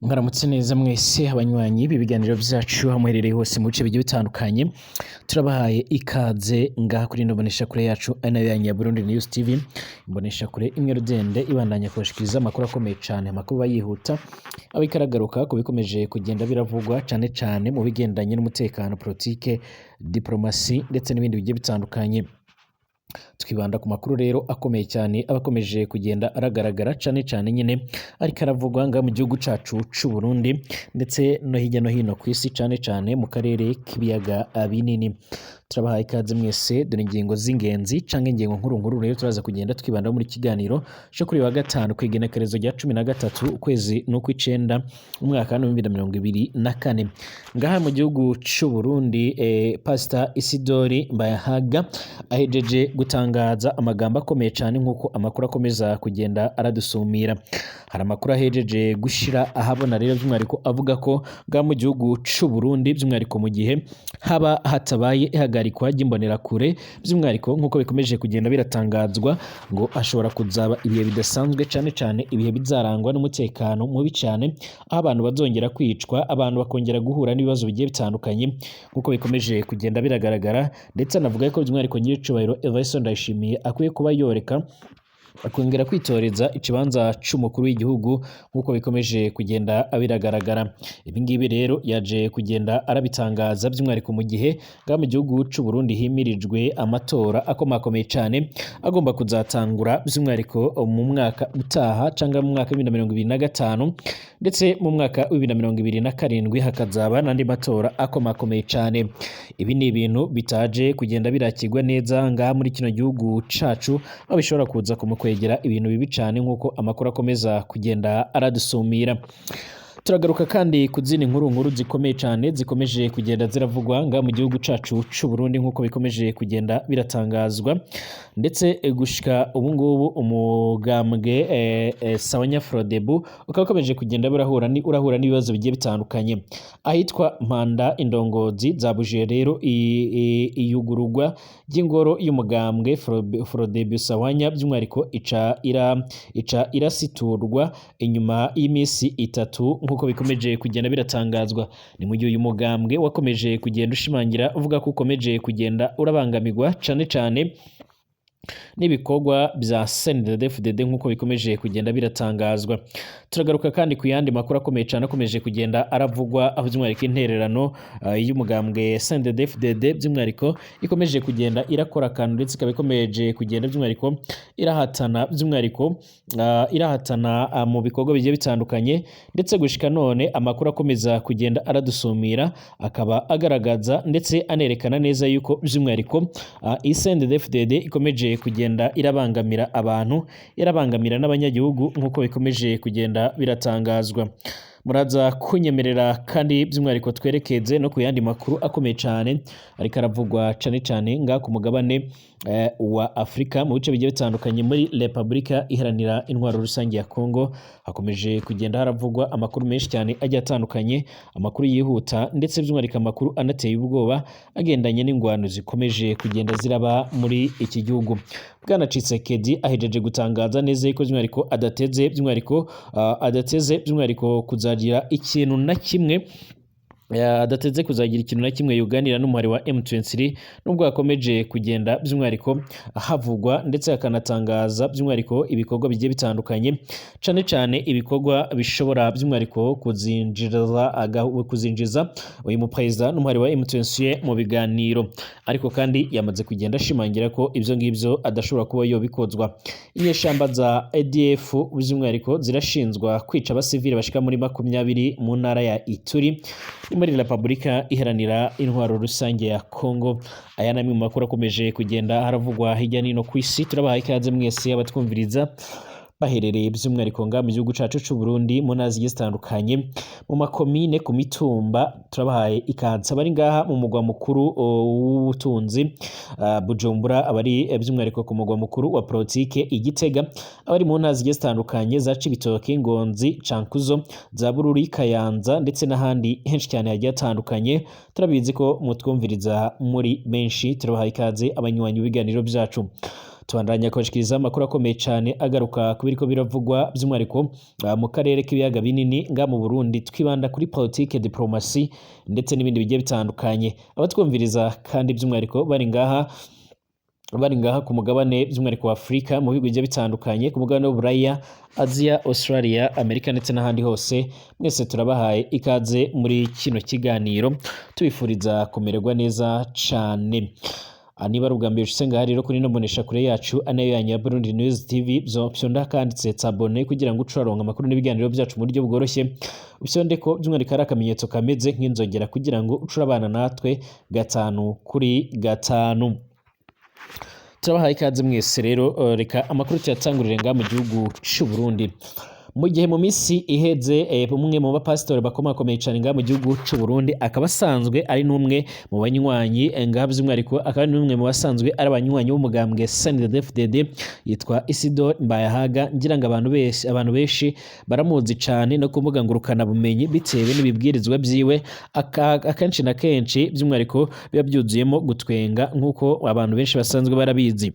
Mwaramutse neza mwese abanywanyi b'ibiganiro vyacu aho muherereye hose mu bice bigiye bitandukanye, turabahaye ikaze ngaha kuri ino mboneshakure yacu ari nayo yanyu ya Burundi News TV, imboneshakure imwe rudende ibandanya kubashikiriza amakuru akomeye cane, amakuru yihuta aba ikaragaruka ku bikomeje kugenda biravugwa cane cane mu bigendanye n'umutekano, politike, diplomasi ndetse n'ibindi bigiye bitandukanye. Twibanda ku makuru rero akomeye cyane abakomeje kugenda aragaragara cane cane nyine ariko aravugwa nga mu gihugu cacu c'u Burundi ndetse no hirya no hino kw'isi cane cane mu karere k'ibiyaga binini. Turabahaye ikaze mwese, dore ingingo z'ingenzi canke ingingo nkuru rero turaza kugenda twibanda muri kiganiro cyo kuri wa gatanu kw'igenekerezo rya 13 ukwezi n'ukw'icenda umwaka wa 2024 ngaha mu gihugu c'u Burundi. Pastor Isidori Mbayahaga ahejeje gutangaza amagambo akomeye cyane nk'uko amakuru akomeza kugenda aradusumira. Hari amakuru ahejeje gushira ahabona rero by'umwihariko avuga ko nga mu gihugu c'u Burundi by'umwihariko mu gihe haba hatabaye ihagarikwa ry'imbonerakure by'umwihariko nk'uko bikomeje kugenda biratangazwa ngo ashobora kuzaba ibihe bidasanzwe cyane cyane ibihe bizarangwa n'umutekano mubi cyane, aho abantu bazongera kwicwa, abantu bakongera guhura n'ibibazo bigiye bitandukanye nk'uko bikomeje kugenda biragaragara, ndetse anavuga ko by'umwihariko nyiricubahiro Evariste Ndayishimiye akwiye kuba yoreka akongera kwitoreza ikibanza c'umukuru w'igihugu nk'uko bikomeje kugenda biragaragara. Ibi ngibi rero yaje kugenda arabitangaza by'umwihariko mu gihe nga mu gihugu c'u Burundi himirijwe amatora akomakomeye cyane agomba kuzatangura by'umwihariko mu mwaka utaha cyangwa mu mwaka wa 2025 ndetse mu mwaka wa 2027 hakazaba n'andi matora akomakomeye cyane. Ibi ni ibintu bitaje kugenda birakirwa neza nga muri kino gihugu cacu, aho bishobora kuza kwegera ibintu bibi cyane nk'uko amakuru akomeza kugenda aradusumira. Turagaruka kandi ku zindi nkuru zikomeye cyane zikomeje kugenda ziravugwa nga mu gihugu cacu c'u Burundi nk'uko bikomeje kugenda biratangazwa, ndetse gushika ubu ngubu umugambwe Sawanya Frodebu ukaba ukomeje kugenda urahura n'ibibazo bigiye bitandukanye. Ahitwa Mpanda indongozi zabujije rero iyugururwa ry'ingoro y'umugambwe Frodebu Sawanya by'umwihariko ica irasiturwa inyuma y'imisi itatu nk'uko bikomeje kugenda biratangazwa. Ni mu gihe uyu mugambwe wakomeje kugenda ushimangira uvuga ko ukomeje kugenda urabangamirwa cane cane n'ibikorwa bya CNDD-FDD nk'uko bikomeje kugenda biratangazwa. Turagaruka kandi ku yandi makuru akomeye cyane akomeje kugenda aravugwa, aho by'umwihariko intererano y'umugambwe CNDD-FDD by'umwihariko ikomeje kugenda irakora akantu, ndetse ikaba ikomeje kugenda by'umwihariko irahatana mu bikorwa bigiye bitandukanye, ndetse gushika none amakuru akomeza kugenda aradusumira akaba agaragaza ndetse anerekana neza yuko by'umwihariko CNDD-FDD ikomeje kugenda irabangamira abantu, irabangamira n'abanyagihugu nk'uko bikomeje kugenda biratangazwa. Muraza kunyemerera kandi by'umwihariko twerekeze no ku yandi makuru akomeye cyane ariko aravugwa cane cane nga ku mugabane wa Afrika mu bice bigiye bitandukanye. Muri Repubulika Iharanira Intwaro Rusange ya Kongo hakomeje kugenda haravugwa amakuru menshi cyane agiye atandukanye, amakuru yihuta ndetse by'umwihariko amakuru anateye ubwoba agendanye n'ingwano zikomeje kugenda ziraba muri iki gihugu. Bwana Tshisekedi ahejeje gutangaza neza ko by'umwihariko adateze by'umwihariko kuzagira ikintu na kimwe yuganira n'umuhari wa M23 nubwo hakomeje kugenda by'umwihariko havugwa ndetse akanatangaza by'umwihariko ibikorwa bigiye bitandukanye cane cane ibikorwa bishobora by'umwihariko kuzinjiza uyu muperezida n'umuhari wa M23 mu biganiro, ariko kandi yamaze kugenda ashimangira ko ibyo ngibyo adashobora kuba yobikozwa. Inyeshamba za ADF by'umwihariko zirashinzwa kwica abasivile bashika muri 20 mu ntara ya Ituri muri Repubulika Iharanira Intwaro Rusange ya Kongo. Aya namwe mu makuru akomeje kugenda haravugwa hirya no hino kw'isi. Turabahaye ikaze mwese abatwumviriza baherereye by'umwihariko nga mu gihugu cacu c'u Burundi mu ntara zigiye zitandukanye, mu makomine, ku mitumba. Turabahaye ikaze abari ngaha mu mugwa mukuru w'ubutunzi Bujumbura, abari by'umwihariko ku mugwa mukuru wa politike Igitega, abari mu ntara zigiye zitandukanye za Cibitoke, Ngozi, Cankuzo, za Bururi, Kayanza ndetse n'ahandi henshi cyane hagiye hatandukanye. Turabizi ko mutwumviriza muri benshi. Turabahaye ikaze abanywanyi b'ibiganiro byacu. tubandanya kubashikiriza amakuru akomeye cyane agaruka ku biriko biravugwa by'umwihariko mu karere k'ibiyaga binini nga mu Burundi, twibanda kuri politique, diplomasi ndetse n'ibindi bigiye bitandukanye. Abatwumviriza kandi by'umwihariko bari ngaha ku mugabane by'umwihariko wa Afrika, mu bihugu bigiye bitandukanye, ku mugabane w'Uburaya, Asia, Australia, Amerika ndetse n'ahandi hose, mwese turabahaye ikaze muri kino kiganiro tubifuriza kumererwa neza cyane. Niba ari ubwa mbere ushitse ngaha rero kuri ino mboneshakure yacu anayo yanyu ya Burundi News TV, vyonda kanditse tsabone kugira ngo ucaronka amakuru n'ibiganiro byacu mu buryo bworoshye. Ubyondeko by'umwihariko ari akamenyetso kameze nk'inzogera kugira ngo ucurabana natwe 5 kuri 5. Turabahaye ikaze mwese rero, reka amakuru tuyatangurire ngaha mu gihugu cy'u Burundi. Mu gihe mu misi iheze umwe mu bapasitori bakomakomeye cyane ngaha mu gihugu cy'u Burundi, akaba asanzwe ari n'umwe mu banywanyi ngaha by'umwihariko, akaba ari n'umwe mu basanzwe ari abanywanyi b'umugambwe CNDD-FDD, yitwa Isidore Mbayahaga. Ngira ngo abantu benshi baramuzi cyane no kumbuga ngurukana bumenyi bitewe n'ibibwirizwa byiwe, akenshi na kenshi by'umwihariko biba byuzuyemo gutwenga nk'uko abantu benshi basanzwe barabizi.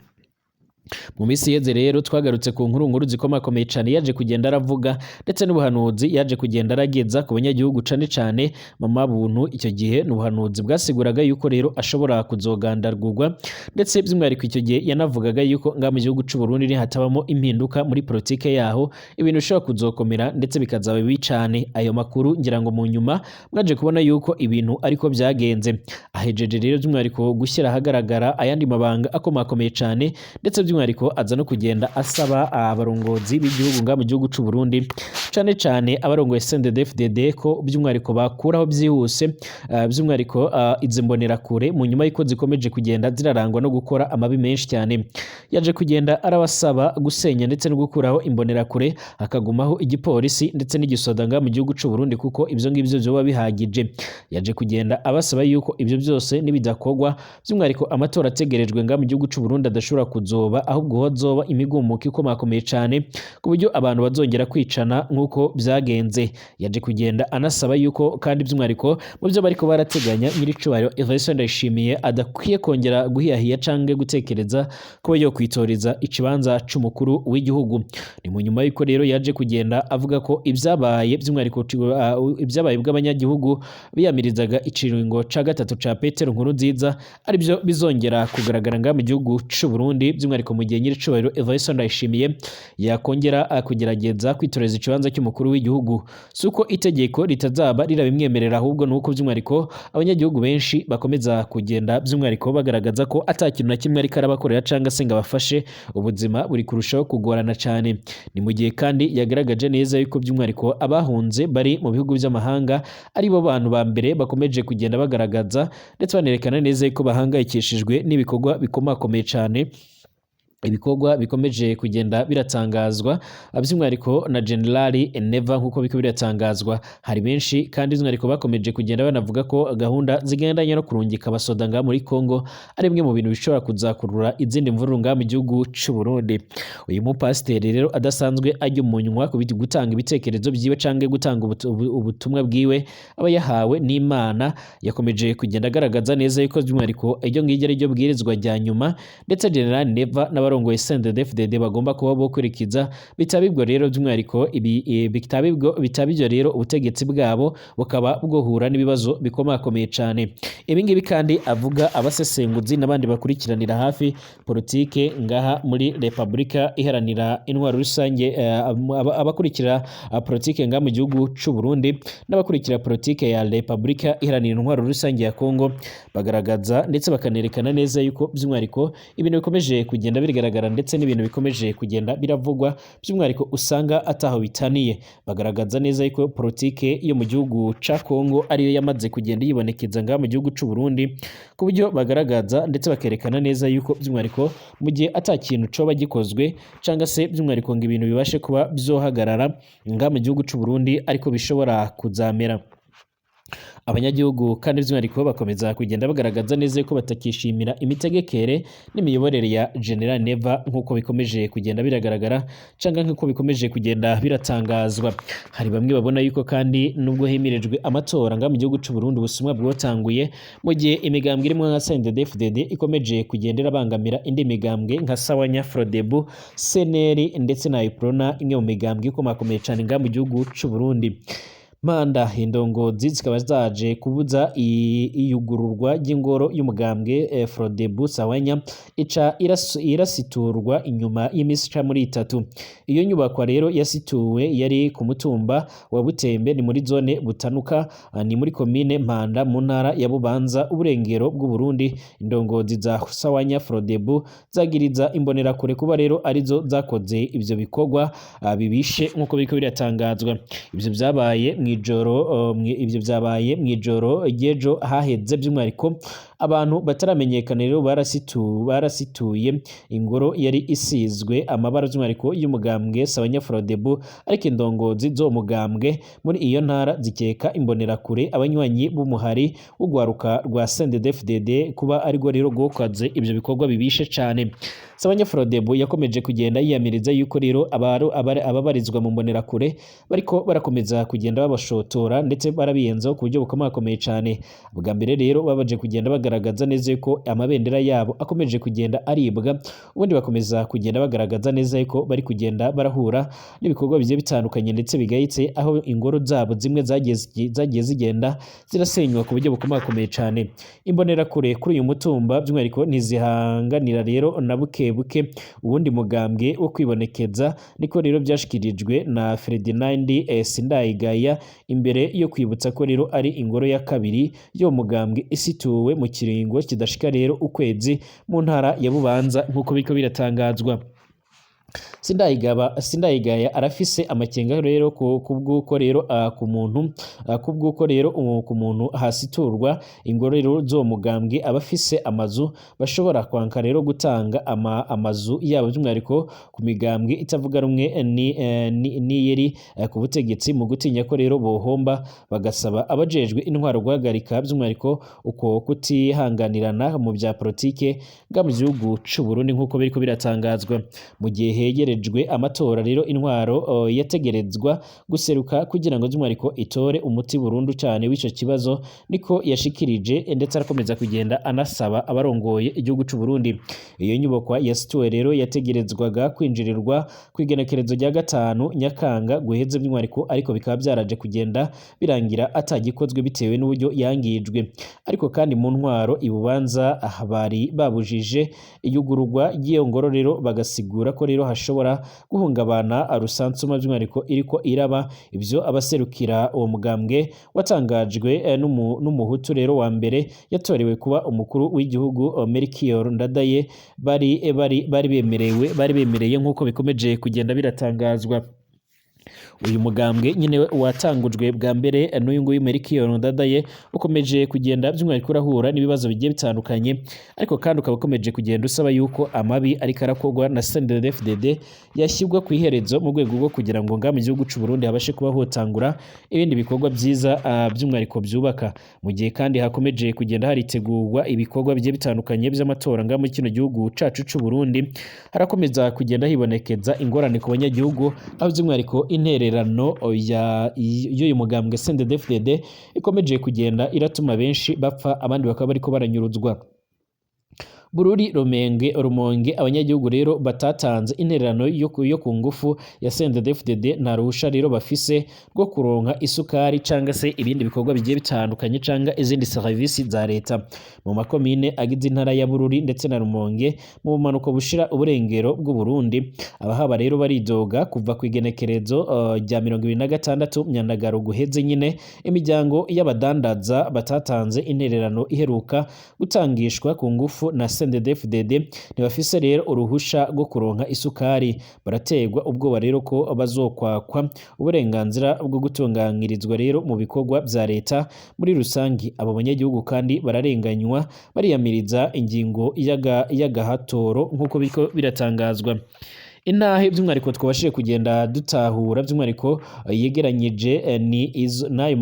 Mu misi yeze rero twagarutse ku nkuru zikomakomeye cyane yaje kugenda aravuga, ndetse n'ubuhanuzi yaje kugenda arageza ku banyagihugu cyane mama buntu. Icyo gihe n'ubuhanuzi bwasiguraga yuko rero ashobora kuzogandargurwa, ndetse by'umwihariko icyo gihe yanavugaga yuko nga mu gihugu cy'u Burundi hatabamo impinduka muri politike yaho, ibintu bishobora kuzokomera ndetse bikazaba bibi cyane. Ayo makuru ngira ngo mu nyuma mwaje kubona yuko ibintu ariko byagenze. Ahejeje rero by'umwihariko gushyira ahagaragara ayandi mabanga akomakomeye cyane, ndetse by'umwihariko aza no kugenda asaba abarongozi b'igihugu nga mu gihugu cy'u Burundi, cyane abarongoye CNDD-FDD ko by'umwihariko bakuraho byihuse by'umwihariko izi mbonerakure, mu nyuma y'uko zikomeje kugenda zirarangwa no gukora amabi menshi cyane. Yaje kugenda arabasaba gusenya ndetse no gukuraho imbonerakure, hakagumaho igipolisi ndetse n'igisoda nga mu gihugu cy'u Burundi, kuko ibyo ngibyo byoba bihagije. Yaje kugenda abasaba yuko ibyo byose nibidakogwa, by'umwihariko amatora ategerejwe nga mu gihugu cy'u Burundi adashobora kuzoba, ahubwo hozoba imigumuko ikomakomeye cyane ku buryo abantu bazongera kwicana nk'uko byagenze. Yaje kugenda anasaba yuko kandi by'umwihariko mu byo bariko barateganya, nyiricubahiro Evariste Ndayishimiye adakwiye kongera guhiyahiya canke gutekereza ko yo kwitoreza ikibanza c'umukuru w'igihugu. Ni mu nyuma y'uko rero yaje kugenda avuga ko ibyabaye by'umwihariko ibyabaye bw'abanyagihugu biyamirizaga ikiringo ca gatatu ca Petero Nkurunziza ari byo bizongera kugaragara nga mu gihugu cy'u Burundi, by'umwihariko mu gihe nyiricubahiro Evariste Ndayishimiye yakongera kugerageza kwitoreza ikibanza cy'umukuru w'igihugu. Suko itegeko ritazaba rirabimwemerera, ahubwo nuko by'umwihariko abanyagihugu benshi bakomeza kugenda by'umwihariko bagaragaza ko atakintu na kimwe ariko arabakorera cyangwa se ngo abafashe, ubuzima buri kurushaho kugorana cyane. Ni mu gihe kandi yagaragaje neza yuko by'umwihariko abahunze bari mu bihugu by'amahanga ari bo bantu ba mbere bakomeje kugenda bagaragaza ndetse banerekana neza yuko bahangayikishijwe n'ibikorwa bikomakomeye cyane, ibikorwa bikomeje kugenda biratangazwa by'umwihariko na Generali Neva nk'uko biko biratangazwa. Hari benshi kandi by'umwihariko bakomeje kugenda banavuga ko gahunda zigendanye no kurungika abasoda nga muri Kongo ari bimwe mu bintu bishobora kuzakurura izindi mvururu nga mu gihugu cy'u Burundi. Uyu mupasiteri rero adasanzwe ajya umunywa ku gutanga ibitekerezo byiwe canke gutanga ubutumwa bwiwe aba yahawe n'Imana, yakomeje kugenda agaragaza neza yuko by'umwihariko iryo ngiryo ari ryo bwirizwa rya nyuma, ndetse Generali Neva n'abarongoye CNDD-FDD bagomba kuba bokurikiza. Bitabibwo rero by'umwihariko bitabibyo rero ubutegetsi bwabo bukaba bwohura n'ibibazo bikomakomeye cyane. Ibi ngibi kandi avuga abasesenguzi n'abandi bakurikiranira hafi politike ngaha muri Repubulika iharanira intwaro rusange, abakurikira politike ngaha mu gihugu cy'u Burundi n'abakurikira politike ya Repubulika iharanira intwaro rusange ya Kongo, bagaragaza ndetse bakanerekana neza yuko by'umwihariko ibintu bikomeje kugenda bigaragara ndetse n'ibintu bikomeje kugenda biravugwa, by'umwihariko usanga ataho bitaniye. Bagaragaza neza yuko politike yo mu gihugu ca Kongo ariyo yamaze kugenda yibonekeza ngaha mu gihugu cy'u Burundi, ku buryo bagaragaza ndetse bakerekana neza yuko by'umwihariko mu gihe atakintu coba gikozwe cyangwa se by'umwihariko ngo ibintu bibashe kuba byohagarara ngaha mu gihugu cy'u Burundi ariko bishobora kuzamera. abanyagihugu kandi by'umwihariko bakomeza kugenda bagaragaza neza ko batakishimira imitegekere n'imiyoborere ya General Neva nk'uko bikomeje kugenda biragaragara cyangwa nk'uko bikomeje kugenda biratangazwa. Hari bamwe babona yuko kandi nubwo himirijwe amatora nga mu gihugu cy'u Burundi ubusumwa bwotanguye mu gihe imigambwe irimo nka CNDD-FDD ikomeje kugendera bangamira indi migambwe nka Sawanya, Frodebu, CNL ndetse na Iprona, imwe mu migambwe ikomakomeye cyane nga mu gihugu cy'u Burundi. Manda indongozi zikaba zaje kubuza iyugururwa ry'ingoro y'umugambwe Frodebu Sawanya ica irasiturwa inyuma y'imisi muri 3. Iyo nyubakwa rero yasituwe yari ku mutumba wa Butembe, ni muri zone Butanuka, ni muri komine Mpanda mu ntara ya Bubanza uburengero bw'u Burundi. Indongozi za Sawanya Frodebu zagiriza imbonera kure kuba rero arizo zakoze ivyo bikorwa bibishe nk'uko biriko biratangazwa. Ivyo byabaye ivyo byabaye mw'ijoro ry'ejo haheze by'umwihariko abantu bataramenyekana rero barasituye ingoro yari isizwe amabara by'umwihariko y'umugambwe Sawanya Frodebu, ariko indongozi zo mugambwe muri iyo ntara zikeka imbonera kure abanywanyi b'umuhari w'ugwaruka rwa CNDD-FDD kuba ariko rero gwokaze ivyo bikorwa bibishe cyane. Sawanya Frodebu yakomeje kugenda yiyamiriza yuko rero ababarizwa mu mbonera kure bariko barakomeza kugenda babashotora ndetse barabiyenzaho ku buryo bukomakomeye cyane. Bwa mbere rero babaje kugenda bagaragaza neza ko amabendera yabo akomeje kugenda aribwa, ubundi bakomeza kugenda bagaragaza neza ko bari kugenda barahura n'ibikorwa bigiye bitandukanye ndetse bigayitse, aho ingoro zabo zimwe zagiye zigenda zirasenywa ku buryo bukomakomeye cyane. Imbonera kure kuri uyu mutumba by'umwihariko ntizihanganira rero na buke ubundi mugambwe wo kwibonekeza, niko rero byashikirijwe na Ferdinand Sindayigaya imbere yo kwibutsa ko rero ari ingoro ya kabiri yo mugambwe isituwe mu kiringo kidashika rero ukwezi mu ntara ya Bubanza nk'uko biko biratangazwa. Sindayigaya arafise amakenga rero kubwuko rero ku muntu hasiturwa ingoro rero zo mugambwe abafise amazu bashobora kwanka rero gutanga amazu yabo by'umwihariko ku migambwe itavuga rumwe ni yeri ku butegetsi mu gutinya ko rero bohomba, bagasaba abajejwe intwaro guhagarika by'umwihariko uko kutihanganirana mu bya politike nga mu gihugu cy'u Burundi nk'uko biriko biratangazwa. Mu gihe hegerejwe amatora rero intwaro yategerezwa guseruka kugira ngo by'umwihariko itore umuti burundu cyane w'ico kibazo, niko yashikirije ndetse arakomeza kugenda anasaba abarongoye igihugu cy'u Burundi. Iyo nyubakwa yasituwe rero yategerezwaga kwinjirirwa ku igenekerezo rya 5 Nyakanga guheze by'umwihariko, ariko bikaba byaraje kugenda birangira atagikozwe bitewe n'uburyo yangijwe. Ariko kandi mu ntwaro ibubanza bari babujije iyugururwa ry'iyo ngoro rero bagasigura ko rero hashobora guhungabana rusansuma by'umwihariko iriko iraba. Ivyo abaserukira uwo mugambwe watangajwe n'umuhutu rero wa mbere yatorewe kuba umukuru w'igihugu Melchior Ndadaye bari bemereye nk'uko bikomeje kugenda biratangazwa. Uyu mugambwe nyine watangujwe bwa mbere n'uyu nguyu Melchior Ndadaye ukomeje kugenda by'umwihariko urahura n'ibibazo bigiye bitandukanye, ariko kandi ukaba ukomeje kugenda usaba yuko amabi ariko arakorwa na CNDD-FDD yashyirwa ku iherezo mu rwego rwo kugira ngo mu gihugu cy'u Burundi habashe kuba hotangura ibindi bikorwa byiza by'umwihariko byubaka. Mu gihe kandi hakomeje kugenda haritegurwa ibikorwa bigiye bitandukanye by'amatora muri kino gihugu cacu cy'u Burundi, harakomeza kugenda hibonekeza ingorane ku banyagihugu, aho by'umwihariko intererano y'uyu mugambwe CNDD-FDD ikomeje kugenda iratuma benshi bapfa, abandi bakaba bariko baranyuruzwa. Bururi Rumonge abanyagihugu rero batatanze intererano yo ku ngufu ya CNDD-FDD nta ruhusha rero bafise rwo kuronka isukari canga se ibindi bikorwa bigiye bitandukanye canga izindi servisi za leta mu makomine agize intara ya Bururi ndetse na Rumonge mu bumanuko bushira uburengero bw'u Burundi. Abahaba rero baridoga kuva ku igenekerezo rya 26 Myandagaro guheze nyine imiryango y'abadandaza batatanze intererano iheruka gutangishwa ku ngufu na CNDD-FDD ntibafise rero uruhusha rwo kuronka isukari. Barategwa ubwoba rero ko bazokwakwa uburenganzira bwo gutunganyirizwa rero mu bikorwa bya leta muri rusangi. Abo banyagihugu kandi bararenganywa bariyamiriza ingingo y'agahatoro nk'uko biratangazwa. intahe by'umwihariko twabashije kugenda dutahura by'umwihariko yegeranyije ni izo n'ayo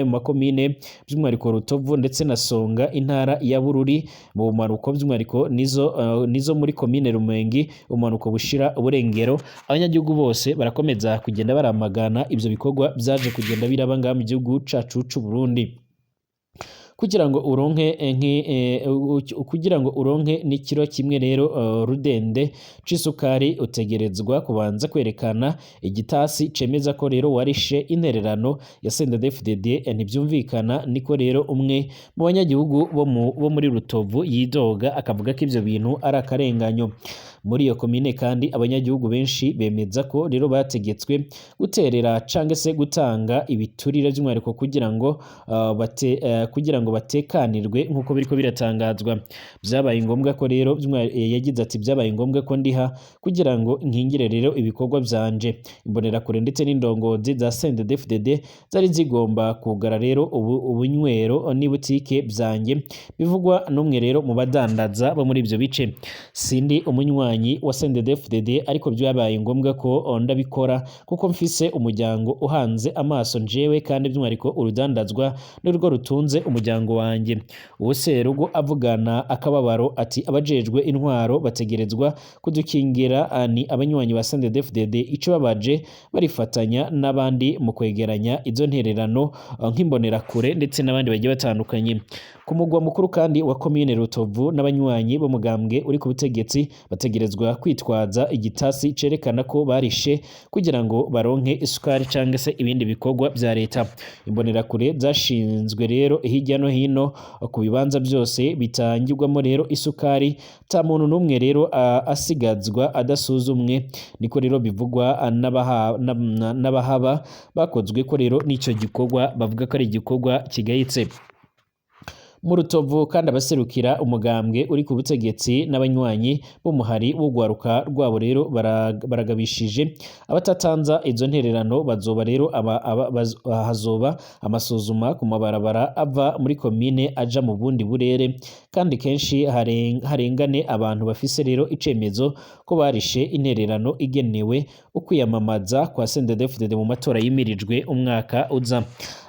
makomine by'umwihariko Rutovu ndetse na Songa intara ya Bururi mu bumanuko by'umwihariko nizo muri komine Rumonge umanuko bushira uburengero. Abanyagihugu bose barakomeza kugenda baramagana ivyo bikorwa byaje kugenda biraba ngaha mu gihugu cacu c'u Burundi. Kugira ngo uronke n'ikiro kimwe rero rudende c'isukari utegerezwa kubanza kwerekana igitasi cemeza ko rero warishe intererano ya CNDD-FDD. Ntivyumvikana niko rero umwe mu banyagihugu bo muri Rutovu yidoga akavuga ko ivyo bintu ari akarenganyo. Muri iyo komine kandi abanyagihugu benshi bemeza ko rero bategetswe guterera canke se gutanga ibiturire by'umwihariko kugira ngo batekanirwe nk'uko biriko biratangazwa. Byabaye ngombwa ko rero yagize ati byabaye ngombwa ko ndiha kugira ngo nkingire rero ibikorwa byanje. Imbonerakure ndetse n'indongozi za CNDD-FDD zari zigomba kugara rero ubunywero n'ibutike byanje, bivugwa n'umwe rero mu badandaza bo muri ivyo bice. Sindi umunywanyi wa CNDD-FDD ariko byabaye ngombwa ko ndabikora kuko mfise umuryango uhanze amaso njewe kandi by'umwihariko urudandazwa nirwo rutunze umuryango wanje. Ubuserugo avugana akababaro ati abajejwe intwaro bategerezwa kudukingira ni abanywanyi ba CNDD-FDD ico babaje barifatanya n'abandi mu kwegeranya izo ntererano nk'imbonerakure ndetse n'abandi bagiye batandukanye. Ku mugwa mukuru kandi wa komine Rutovu n'abanywanyi bo mugambwe uri ku butegetsi bategerezwa kwitwaza igitasi cerekana ko barishe kugira ngo baronke isukari canke se ibindi bikorwa vya leta. Imbonerakure zashinzwe rero hirya no hino ku bibanza byose bitangirwamo rero isukari, ta muntu n'umwe rero asigazwa adasuzumwe, niko rero bivugwa n'abahaba bakozwe ko rero n'ico gikorwa bavuga ko ari igikorwa kigayitse. Mu Rutovu kandi abaserukira umugambwe uri ku butegetsi n'abanywanyi b'umuhari w'ugwaruka rwabo rero baragabishije abatatanza izo ntererano bazoba rero hazoba amasuzuma ku mabarabara ava muri komine aja mu bundi burere, kandi kenshi harengane abantu bafise rero icemezo ko barishe intererano igenewe ukwiyamamaza kwa CNDD-FDD mu matora yimirijwe umwaka uza.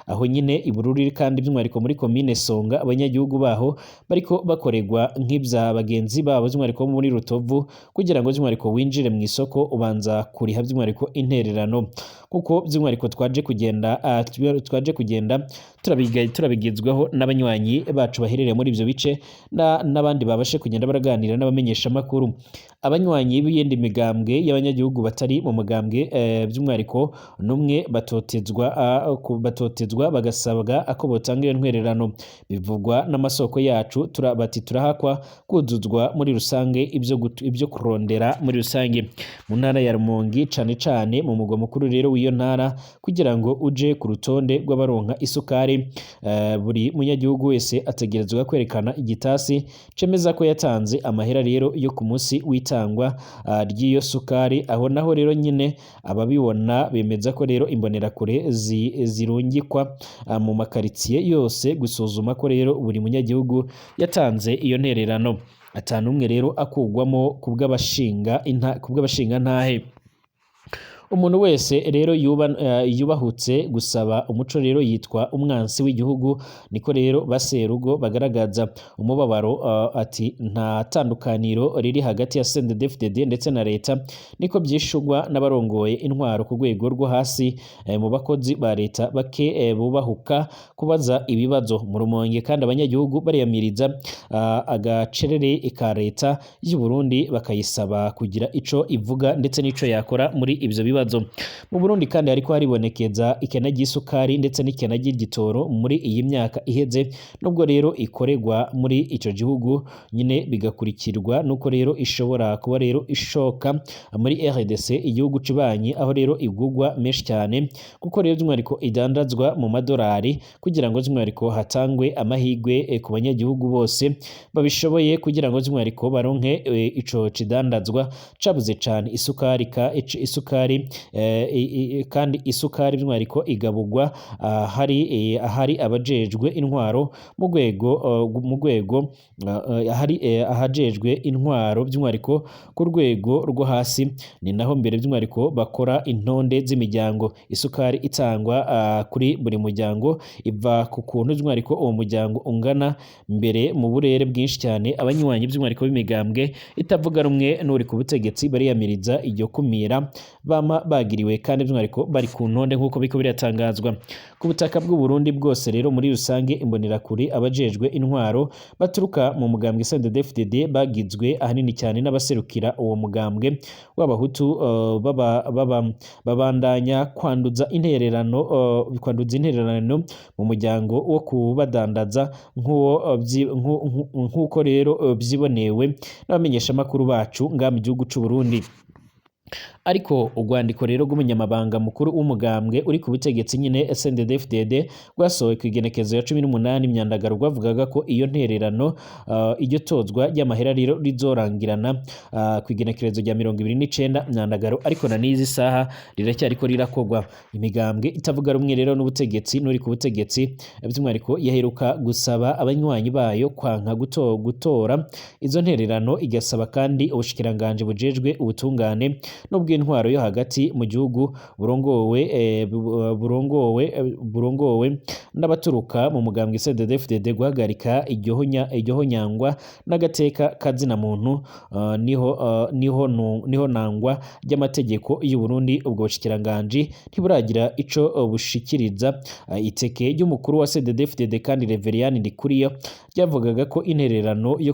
Aho nyine i Bururi kandi by'umwihariko muri komine Songa abanyagihugu baho bariko bakorerwa nk'ibya bagenzi babo by'umwihariko muri Rutovu kugira ngo by'umwihariko winjire mu isoko ubanza kuriha by'umwihariko intererano, kuko by'umwihariko twaje kugenda turabigizwaho n'abanywanyi bacu baherereye muri ivyo bice n'abandi babashe kugenda baraganira n'abamenyesha makuru. Abanywanyi b'iyindi migambwe y'abanyagihugu batari mu mugambwe by'umwihariko numwe batotezwa bagasabwa ako botanga iyo ntwererano. Bivugwa n'amasoko yacu turahakwa kuzuzwa muri rusange ibyo kurondera muri rusange mu ntara ya Rumonge cane mu mugwa mukuru rero w'iyo ntara kugira ngo uje ku rutonde rw'abaronka isukari. Buri munyagihugu wese ategerezwa kwerekana igitasi cemeza ko yatanze amahera rero yo ku munsi w'itangwa ry'iyo sukari. Aho naho rero nyine ababibona bemeza ko rero imbonerakure zirungikwa mu makaritsiye yose gusuzuma ko rero buri munyagihugu yatanze iyo ntererano, atanu umwe rero akugwamo kubw'abashinga ntahe. Umuntu wese rero yubahutse gusaba umuco rero yitwa umwansi w'igihugu, niko rero baserugo bagaragaza umubabaro. Ati nta tandukaniro riri hagati ya CNDD-FDD ndetse na leta, niko byishugwa n'abarongoye intwaro ku rwego rwo hasi mu bakozi ba leta bake bubahuka kubaza ibibazo mu Rumonge, kandi abanyagihugu bariyamiriza agacerere ka leta y'u Burundi bakayisaba kugira ico ivuga ndetse n'ico yakora muri ivyo bibazo. Mu Burundi kandi hariko haribonekeza ikena ry'isukari ndetse n'ikena ry'igitoro muri iyi myaka iheze, nubwo rero ikoregwa muri ico gihugu nyine bigakurikirwa nuko rero ishobora kuba rero ishoka muri RDC igihugu cibanyi, aho rero igugwa menshi cyane kuko rero by'umwihariko idandazwa mu madolari kugira ngo by'umwihariko hatangwe amahigwe ku banyagihugu bose babishoboye kugira ngo by'umwihariko baronke ico cidandazwa cabuze cyane isukari kandi isukari by'umwihariko igabugwa ahari abajejwe intwaro mu rwego ahari ahajejwe intwaro by'umwihariko ku rwego rwo hasi, ni naho mbere by'umwihariko bakora intonde z'imiryango. Isukari itangwa kuri buri muryango iva ku kuntu by'umwihariko uwo muryango ungana mbere mu burere bwinshi cyane abanywanyi by'umwihariko b'imigambwe itavuga rumwe n'uri ku butegetsi bariyamiriza iryo kumira bama bagiriwe kandi by'umwihariko bari ku ntonde nk'uko biko biratangazwa ku butaka bw'u Burundi bwose. Rero muri rusange imbonerakure abajejwe intwaro baturuka mu mugambwe CNDD-FDD bagizwe ahanini cyane n'abaserukira uwo mugambwe w'abahutu babandanya kwanduza intererano mu muryango wo kubadandaza nk'uko rero byibonewe n'abamenyeshamakuru bacu nga mu gihugu cy'u Burundi. Ariko urwandiko rero rw'umunyamabanga mukuru w'umugambwe uri ku butegetsi nyine CNDD-FDD rwasohowe ku igenekezo ya 18 Myandagaro rwavugaga ko iyo ntererano iryo tozwa ry'amahera rero rizorangirana ku igenekerezo rya 29 Myandagaro, ariko na n'izi saha riracyariko rirakogwa. Imigambwe itavuga rumwe rero n'ubutegetsi n'uri ku butegetsi by'umwihariko yaheruka gusaba abanywanyi bayo kwanka gutora izo ntererano, igasaba kandi ubushikiranganje bujejwe ubutungane n'ubw'intwaro yo hagati mu gihugu burongowe n'abaturuka mu mugambwe CNDD-FDD guhagarika iryo nyangwa n'agateka kazina muntu niho nangwa ry'amategeko y'u Burundi. Ubwo bushikiranganje ntiburagira ico bushikiriza. Iteke ry'umukuru wa CNDD-FDD kandi Reverien Ndikuriyo ryavugaga ko intererano yo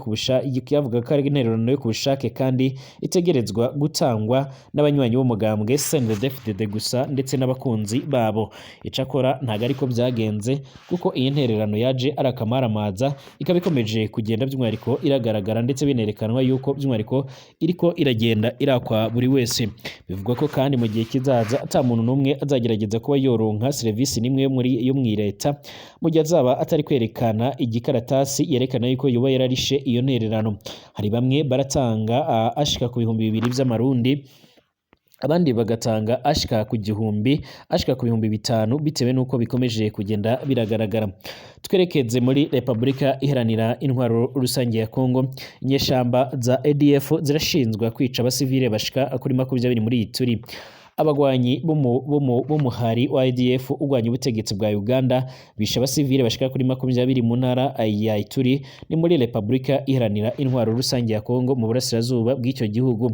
kubushake kandi itegerezwa gutangwa n'abanywanyi b'umugambwe CNDD-FDD gusa ndetse n'abakunzi babo. Icakora ntago ariko byagenze kuko iyi ntererano yaje arakamaramaza ikaba ikomeje kugenda by'umwihariko iragaragara ndetse binerekanwa yuko by'umwihariko iriko iragenda irakwa buri wese. Bivugwa ko kandi mu gihe kizaza ata muntu n'umwe azagerageza kuba yoronka serivisi nimwe yo muri leta mu gihe azaba atari kwerekana igikaratasi yerekana yuko yoba yararishe iyo ntererano. Hari bamwe baratanga ashika ku 2,000 by'amarundi, abandi bagatanga ashika ku 5,000 bitewe nuko bikomeje kugenda biragaragara. Twerekeze muri Repubulika Iharanira Intwaro Rusange ya Kongo. Inyeshamba za ADF zirashinzwa kwica abasivile bashika kuri 20 muri Ituri. Abagwanyi b'umuhari wa ADF ugwanya ubutegetsi bwa Uganda bisha abasivile bashika kuri 20 mu ntara ya Ituri ni muri Repubulika Iharanira Intwaro Rusange ya Kongo mu burasirazuba bw'icyo gihugu.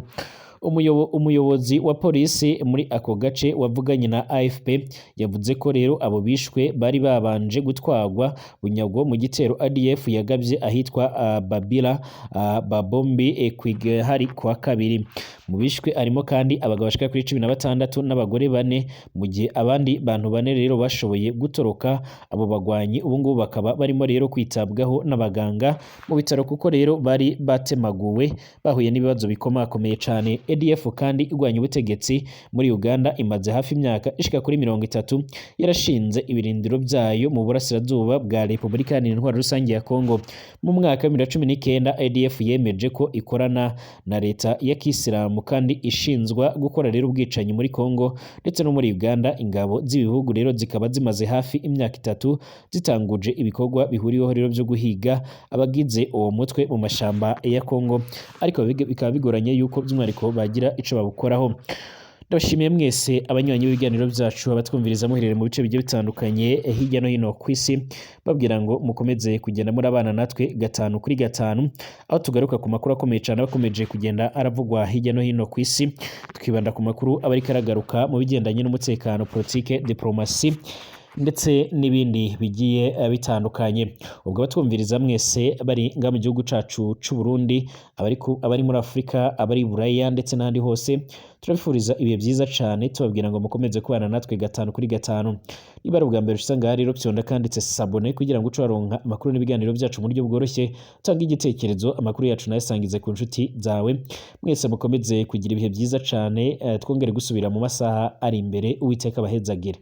Umuyobozi wa polisi muri ako gace wavuganye na AFP yavuze ko rero abo bishwe bari babanje gutwagwa bunyago mu gitero ADF yagabye ahitwa Babila Babombi hari kwa kabiri. Mu bishwe arimo kandi abagabo bashika kuri 16 n'abagore 4 mu gihe abandi bantu 4 rero bashoboye gutoroka. Abo bagwanyi ubu ngubu bakaba barimo rero kwitabwaho n'abaganga mu bitaro kuko rero bari batemaguwe bahuye n'ibibazo bikomakomeye cyane. ADF kandi igwanya ubutegetsi muri Uganda imaze hafi imyaka ishika kuri 30 yarashinze ibirindiro byayo mu burasirazuba bwa Repubulika Iharanira Intwaro Rusange ya Kongo. Mu mwaka wa 2019 ADF yemeje ko ikorana na leta ya Kisilamu kandi ishinzwa gukora rero ubwicanyi muri Kongo ndetse no muri Uganda. Ingabo z'ibihugu rero zikaba zimaze hafi imyaka 3 zitanguje ibikorwa bihuriweho rero byo guhiga abagize uwo mutwe mu mashamba ya Kongo, ariko bikaba bigoranye yuko by'umwihariko bagira ico babukoraho. Ndabashimiye mwese abanywanyi b'ibiganiro byacu abatwumviriza muherere mu bice bigiye bitandukanye hirya no hino ku isi, babwira ngo mukomeze kugenda muri abana natwe 5 kuri 5 aho tugaruka ku makuru akomeye cyane bakomeje kugenda aravugwa hirya no hino ku isi, twibanda ku makuru abari karagaruka mu bigendanye n'umutekano, politike, diplomasi ndetse n'ibindi bigiye bitandukanye. Ubwo batwumviriza mwese bari nga mu gihugu cacu c'u Burundi, abari muri Afrika, abari Buraya ndetse n'ahandi hose, turabifuriza ibihe byiza cyane tubabwira ngo mukomeze kubana natwe 5 kuri 5. Niba ari ubwa mbere usanga rero byonda kanditse sabone kugira ngo ucaronka amakuru n'ibiganiro byacu mu buryo bworoshye, tanga igitekerezo amakuru yacu nayasangize ku nshuti zawe. Mwese mukomeze kugira ibihe byiza cyane, twongere gusubira mu masaha ari imbere. Uwiteka abahezagire.